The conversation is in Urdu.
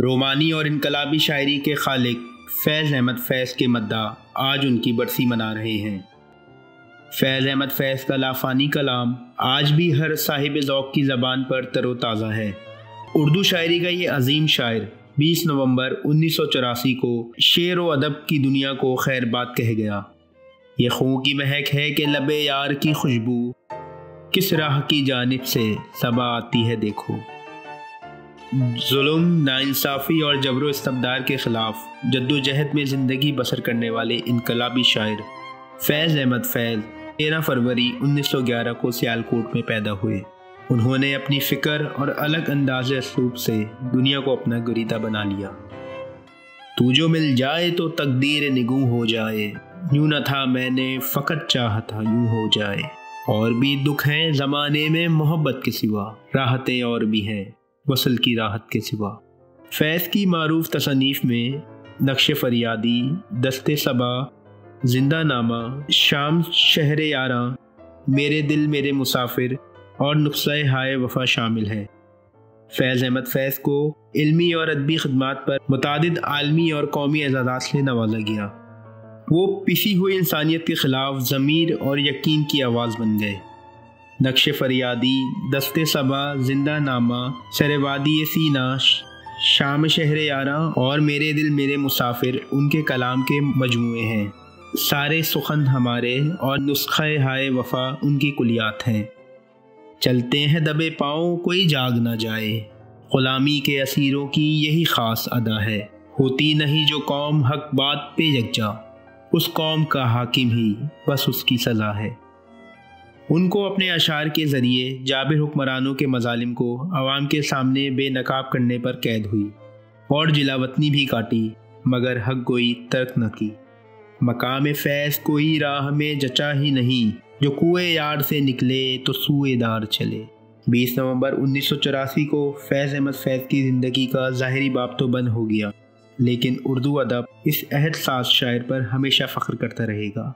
رومانی اور انقلابی شاعری کے خالق فیض احمد فیض کے مداح آج ان کی برسی منا رہے ہیں۔ فیض احمد فیض کا لافانی کلام آج بھی ہر صاحب ذوق کی زبان پر تر و تازہ ہے۔ اردو شاعری کا یہ عظیم شاعر 20 نومبر 1984 کو شعر و ادب کی دنیا کو خیر بات کہہ گیا۔ یہ خون کی مہک ہے کہ لبے یار کی خوشبو، کس راہ کی جانب سے صبا آتی ہے دیکھو۔ ظلم، ناانصافی اور جبر و استبداد کے خلاف جدوجہد میں زندگی بسر کرنے والے انقلابی شاعر فیض احمد فیض 13 فروری 1911 کو سیالکوٹ میں پیدا ہوئے۔ انہوں نے اپنی فکر اور الگ انداز اسلوب سے دنیا کو اپنا گریدہ بنا لیا۔ تو جو مل جائے تو تقدیر نگوں ہو جائے، یوں نہ تھا میں نے فقط چاہا تھا یوں ہو جائے۔ اور بھی دکھ ہیں زمانے میں محبت کے سوا، راحتیں اور بھی ہیں وصل کی راحت کے سوا۔ فیض کی معروف تصانیف میں نقش فریادی، دست صبا، زندہ نامہ، شام شہر یاراں، میرے دل میرے مسافر اور نسخہ ہائے وفا شامل ہے۔ فیض احمد فیض کو علمی اور ادبی خدمات پر متعدد عالمی اور قومی اعزازات سے نوازا گیا۔ وہ پسی ہوئی انسانیت کے خلاف ضمیر اور یقین کی آواز بن گئے۔ نقش فریادی، دست صبا، زندہ نامہ، سر وادی سینا، شام شہر یاراں اور میرے دل میرے مسافر ان کے کلام کے مجموعے ہیں۔ سارے سخن ہمارے اور نسخہ ہائے وفا ان کی کلیات ہیں۔ چلتے ہیں دبے پاؤں کوئی جاگ نہ جائے، غلامی کے اسیروں کی یہی خاص ادا ہے۔ ہوتی نہیں جو قوم حق بات پہ یکجا، اس قوم کا حاکم ہی بس اس کی سزا ہے۔ ان کو اپنے اشعار کے ذریعے جابر حکمرانوں کے مظالم کو عوام کے سامنے بے نقاب کرنے پر قید ہوئی اور جلا وطنی بھی کاٹی، مگر حق گوئی ترک نہ کی۔ مقام فیض کوئی راہ میں جچا ہی نہیں، جو کوئے یار سے نکلے تو سوئے دار چلے۔ 20 نومبر 1984 کو فیض احمد فیض کی زندگی کا ظاہری باب تو بند ہو گیا، لیکن اردو ادب اس عہد ساز شاعر پر ہمیشہ فخر کرتا رہے گا۔